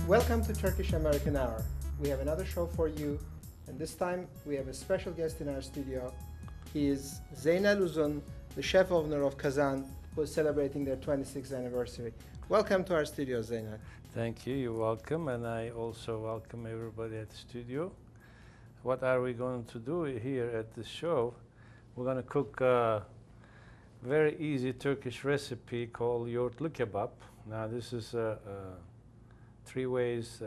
Welcome to Turkish-American Hour. We have another show for you, and this time we have a special guest in our studio. He is Zeynel Uzun, the chef owner of Kazan, who is celebrating their 26th anniversary. Welcome to our studio, Zeynel. Thank you, you're welcome, and I also welcome everybody at the studio. What are we going to do here at the show? We're going to cook a very easy Turkish recipe called Yogurtlu Kebab. Now this is three ways,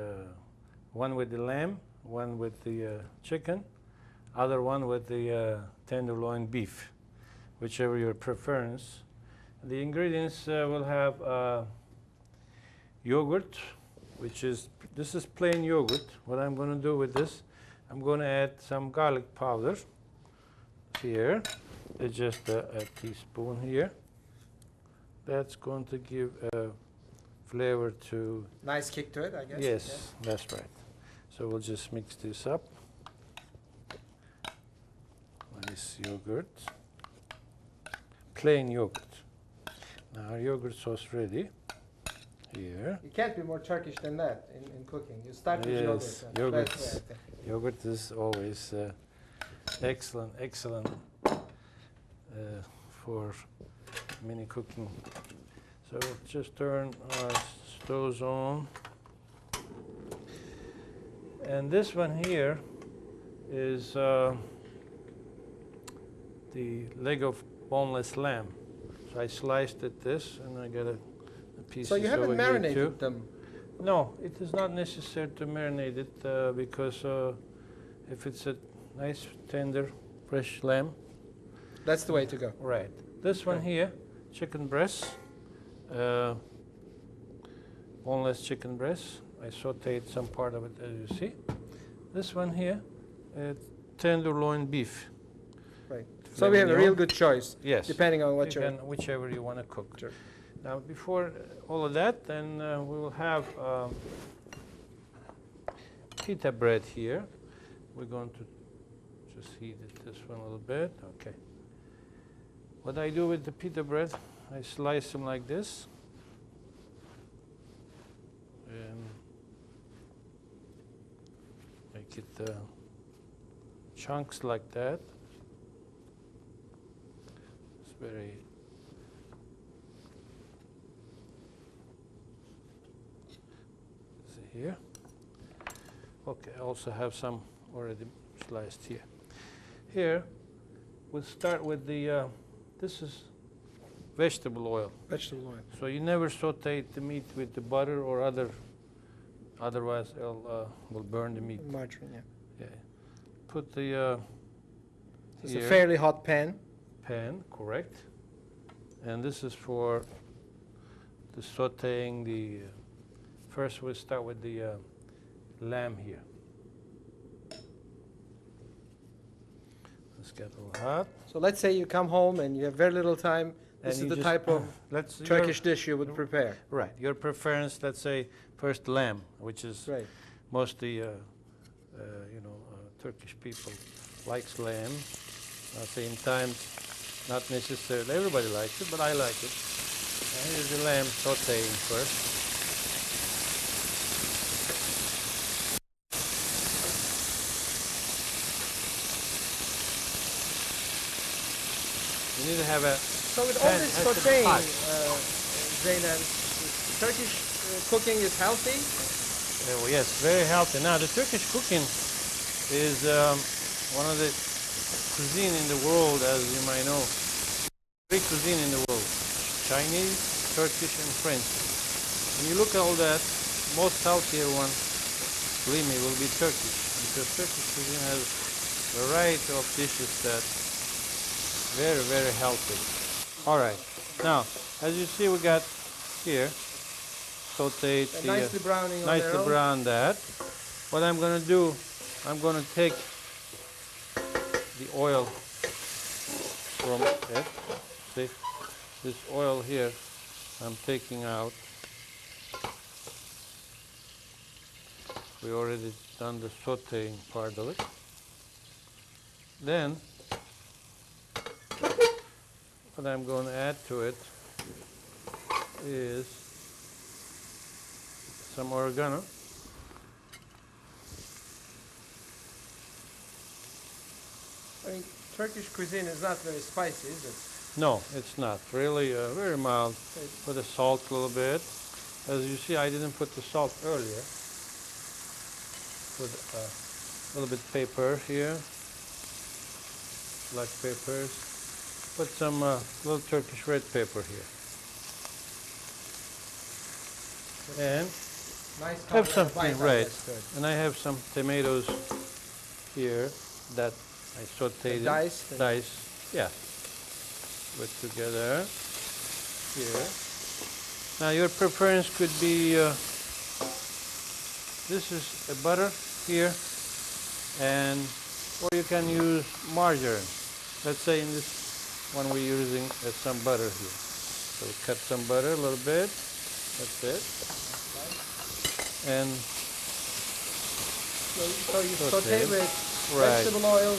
one with the lamb, one with the chicken, other one with the tenderloin beef, whichever your preference. The ingredients will have yogurt, this is plain yogurt. What I'm going to do with this, I'm going to add some garlic powder here. It's just a teaspoon here. That's going to give a flavor to... Nice kick to it, I guess. Yes, that's right. So we'll just mix this up. Nice yogurt. Plain yogurt. Now our yogurt sauce ready. Here. You can't be more Turkish than that in cooking. You start with yogurt. Yogurt is always excellent for mini cooking. So just turn our stoves on. And this one here is the leg of boneless lamb. So I sliced it this, and I got a piece. So you haven't marinated them? No, it is not necessary to marinate it because if it's a nice, tender, fresh lamb. That's the way to go. Right. This one here, chicken breast, boneless chicken breast. I sauteed some part of it, as you see. This one here, tenderloin beef. Right. So we have a real good choice. Yes. Depending on what whichever you want to cook. Sure. Now, before all of that, then we will have pita bread here. We're going to just heat it this one a little bit. Okay. What I do with the pita bread, I slice them like this. And make it chunks like that. It's very here. Okay, I also have some already sliced here. Here, we'll start with the, this is vegetable oil. Vegetable oil. So you never saute the meat with the butter or otherwise it'll will burn the meat. Margarine, yeah. Yeah. Put the, it's a fairly hot pan. Pan, correct. And this is for the sauteing the, first we'll start with the lamb here. Let's get a little hot. So let's say you come home and you have very little time. This is the type of Turkish dish you would prepare. Right. Your preference, let's say, first lamb, which is mostly, Turkish people likes lamb. At the same time, not necessarily everybody likes it, but I like it. Here's the lamb sauteing first. You need to have a... So with all this sauteing, Zeynel, Turkish cooking is healthy? Well, yes, very healthy. Now, the Turkish cooking is one of the cuisine in the world, as you might know. Big cuisine in the world. Chinese, Turkish, and French. When you look at all that, most healthier one, believe me, will be Turkish. Because Turkish cuisine has a variety of dishes that very, very healthy. All right. Now, as you see, we got here sauteed, nicely browning. Nicely brown that. What I'm going to do, I'm going to take the oil from it. See, this oil here, I'm taking out. We already done the sauteing part of it. Then, what I'm going to add to it is some oregano. I mean, Turkish cuisine is not very spicy, is it? No, it's not. Really very mild. Okay. Put the salt a little bit. As you see, I didn't put the salt earlier. Put a little bit pepper here. Black peppers. Put some little Turkish red pepper here. And Nice have color, something bite, right. that's good. And I have some tomatoes here that I sauteed. Diced. Yeah. Put together here. Now your preference could be this is a butter here, and or you can use margarine. Let's say in this one we're using some butter here. So we cut some butter a little bit. That's it. And so you saute with vegetable oil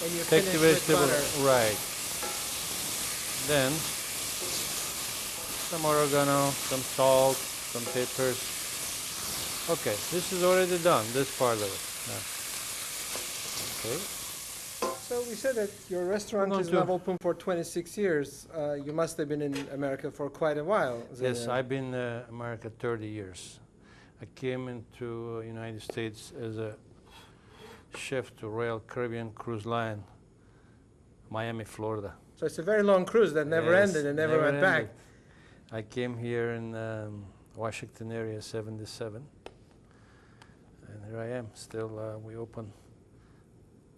and you take finish the with vegetable, butter. right. Then some oregano, some salt, some peppers. Okay, this is already done, this part of it. Okay. So we said that your restaurant is now open for 26 years. You must have been in America for quite a while. Yes, I've been in America 30 years. I came into United States as a chef to Royal Caribbean Cruise Line, Miami, Florida. So it's a very long cruise that never ended and never went back. I came here in Washington area, 77. And here I am, still we opened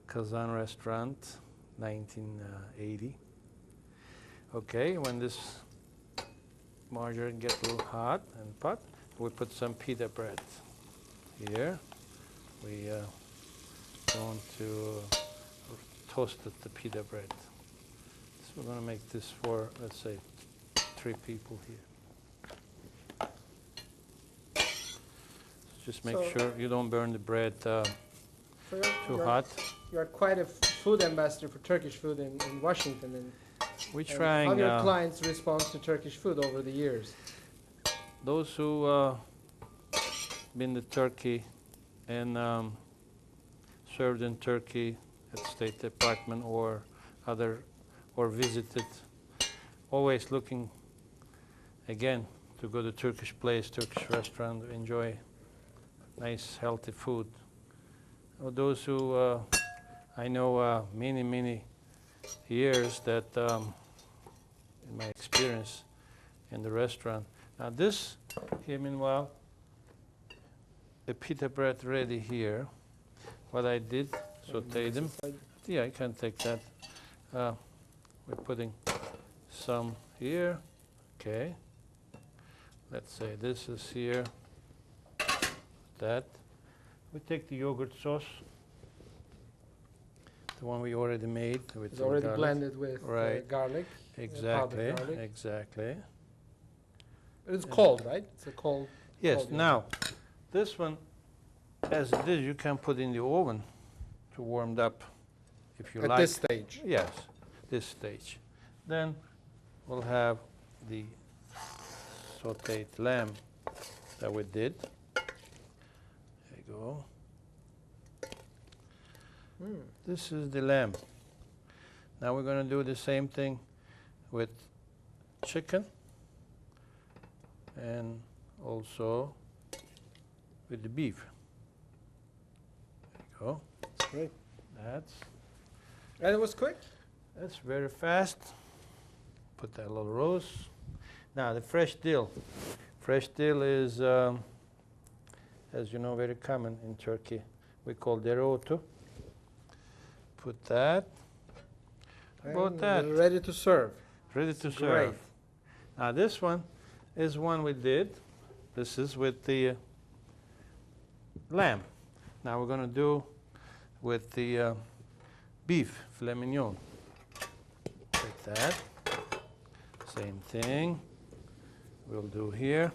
Kazan Restaurant, 1980. Okay, when this margarine gets a little hot and pot, we put some pita bread here. We want to toast the pita bread. So we're going to make this for, let's say, 3 people here. Just make sure you don't burn the bread too hot. You are quite a food ambassador for Turkish food in Washington. And we're trying. How your clients respond to Turkish food over the years? Those who been to Turkey and served in Turkey at State Department or visited, always looking again to go to Turkish place, Turkish restaurant, to enjoy nice healthy food. Those who I know many years that in my experience in the restaurant. Now this here, meanwhile, the pita bread ready here. What I did, saute them. Yeah, I can take that. We're putting some here. Okay. Let's say this is here. That. We take the yogurt sauce, the one we already made with it's already garlic. Blended with garlic. Exactly. Garlic. Exactly. It's cold, right? It's a cold. Yes. Cold now, this one, as it is, you can put in the oven to warm up, if you like. At this stage. Yes, this stage. Then we'll have the sautéed lamb that we did. There you go. This is the lamb. Now we're going to do the same thing with chicken and also with the beef. There you go. That's great. And it was quick? That's very fast. Put that little rose. Now the fresh dill. Fresh dill is, as you know, very common in Turkey. We call dereotu. Put that. About that. Ready to serve. Ready to serve. Great. Now this one is one we did. This is with the lamb. Now we're going to do with the beef, filet mignon. Take that. Same thing we'll do here.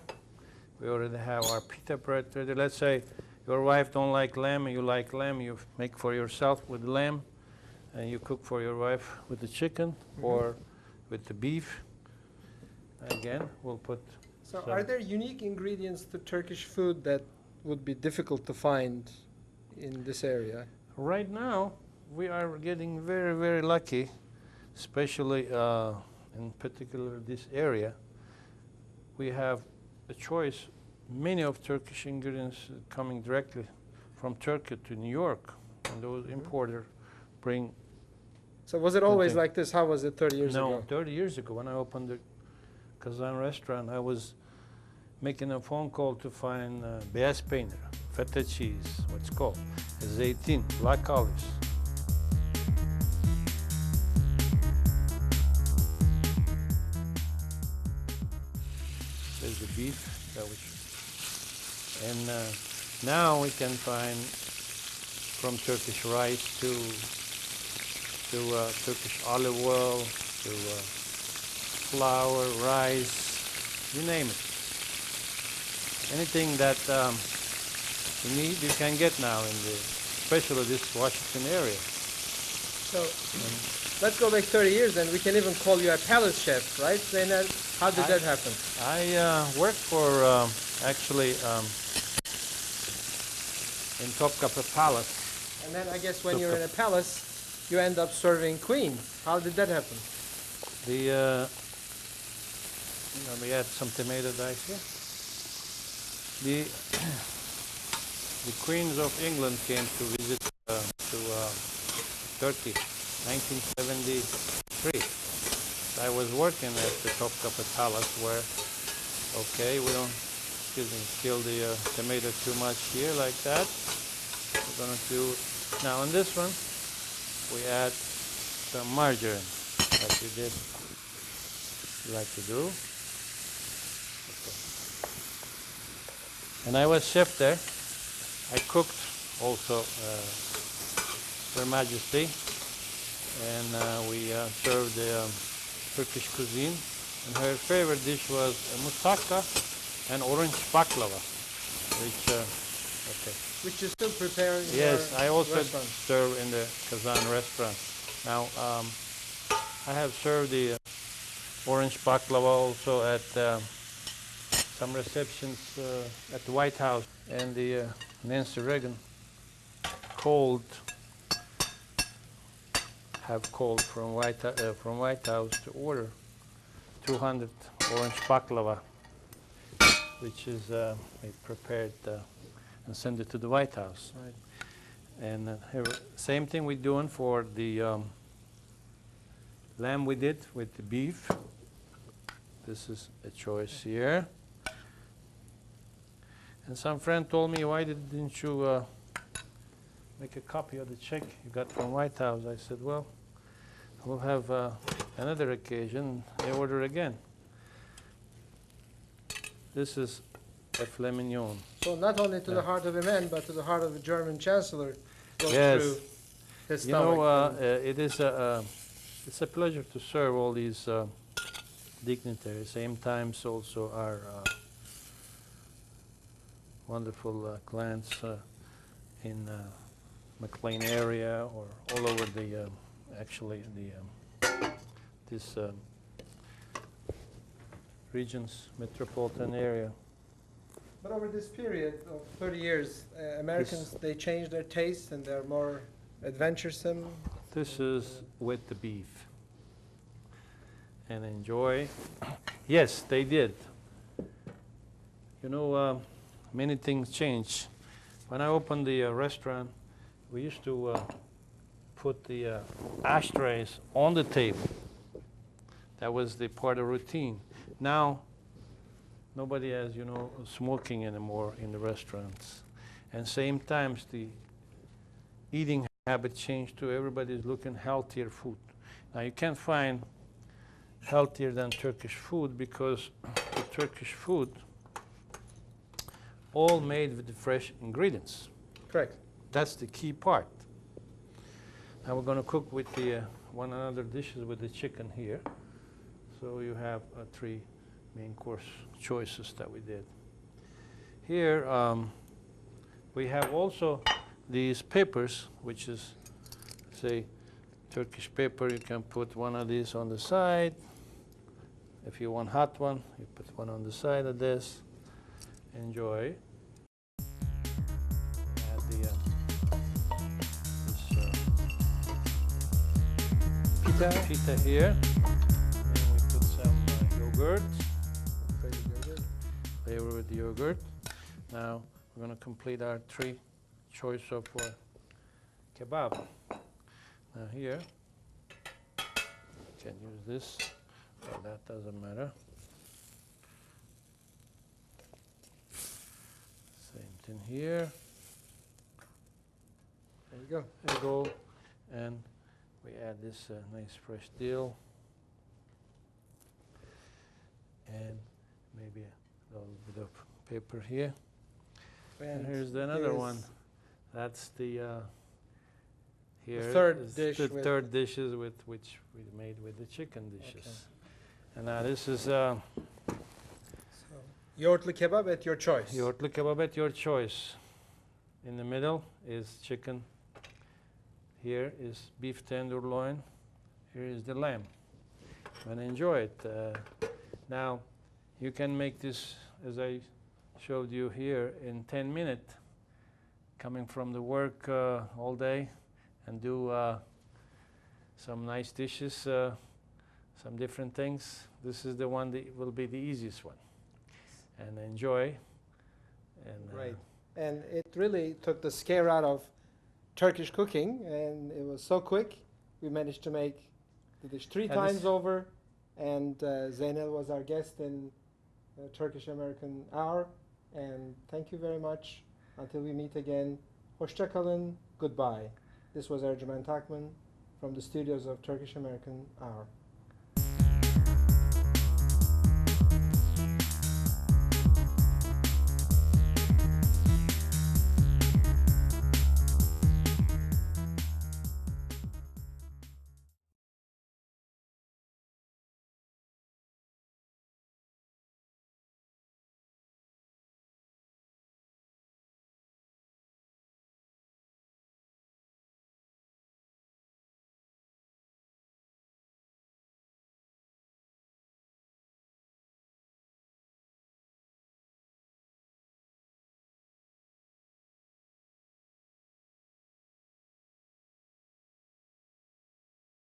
We already have our pita bread ready. Let's say your wife don't like lamb and you like lamb, you make for yourself with lamb and you cook for your wife with the chicken or with the beef. Again, we'll put So are there unique ingredients to Turkish food that would be difficult to find in this area? right now, we are getting very, very lucky, especially in particular this area. We have a choice, many of Turkish ingredients coming directly from Turkey to New York, and those importers bring. So was it always like this? How was it 30 years ago? No, 30 years ago when I opened the Kazan Restaurant, I was making a phone call to find beyaz peynir, feta cheese, what's called, zeytin, black olives. There's the beef, and now we can find from Turkish rice to Turkish olive oil, to flour, rice, you name it. Anything that you need, you can get now in especially this Washington area. So let's go back 30 years, and we can even call you a palace chef, right? Zeynel, how did that happen? I worked for actually in Topkapı Palace. And then I guess when you're in a palace, you end up serving queen. How did that happen? Let me add some tomato dice here. The queens of England came to visit to Turkey, 1973. I was working at the Topkapı Palace where, okay, we don't, kill the tomato too much here like that. We're gonna do, now on this one, we add some margarine, like we did, like to do. Okay. And I was chef there. I cooked also Her Majesty, and we served the Turkish cuisine. And her favorite dish was moussaka and orange baklava, which you still prepare in yes, your I also restaurant. serve in the Kazan restaurant. Now, I have served the orange baklava also at some receptions at the White House, and the Nancy Reagan have called from White House to order 200 orange baklava, which is they prepared and send it to the White House. Right. And here, same thing we're doing for the lamb we did with the beef. This is a choice here. And some friend told me, why didn't you make a copy of the check you got from White House? I said, well, we'll have another occasion. They order again. This is a filet mignon. So not only to the heart of a man, but to the heart of the German Chancellor goes Yes. through his You stomach. know, it's a pleasure to serve all these dignitaries. Same times also our wonderful clients in McLean area or all over the this region's metropolitan area. But over this period of 30 years, Americans, they changed their tastes and they're more adventuresome. This is with the beef. And enjoy. Yes, they did. You know, many things change. When I opened the restaurant, we used to put the ashtrays on the table. That was the part of routine. Now, nobody has, you know, smoking anymore in the restaurants. And same times, the eating habit changed too. Everybody's looking healthier food. Now, you can't find healthier than Turkish food because the Turkish food all made with the fresh ingredients. Correct. That's the key part. Now we're going to cook with the one another dishes with the chicken here. So you have 3 main course choices that we did. Here we have also these peppers, which is, say, Turkish pepper. You can put one of these on the side. If you want hot one, you put one on the side of this. Enjoy. Add the, this pita here. And we put some yogurt. Flavor with yogurt. Now we're going to complete our three choice of kebab. Now here, you can use this, but that doesn't matter. Same thing here. There you go. There you go. And we add this nice fresh dill. And maybe a little bit of pepper here. And here's another one. That's the here third is dish. The third dishes with which we made with the chicken dishes. Okay. And now this is Yogurtlu kebab at your choice. Yogurtlu kebab at your choice. In the middle is chicken. Here is beef tenderloin. Here is the lamb. And enjoy it. Now you can make this, as I showed you here, in 10 minutes, coming from the work all day, and do some nice dishes, some different things. This is the one that will be the easiest one. And enjoy. And, right. And it really took the scare out of Turkish cooking, and it was so quick. We managed to make the dish three times over, and Zeynel was our guest in Turkish-American Hour. And thank you very much. Until we meet again, hoşça kalın, goodbye. This was Ercüment Akman from the studios of Turkish-American Hour.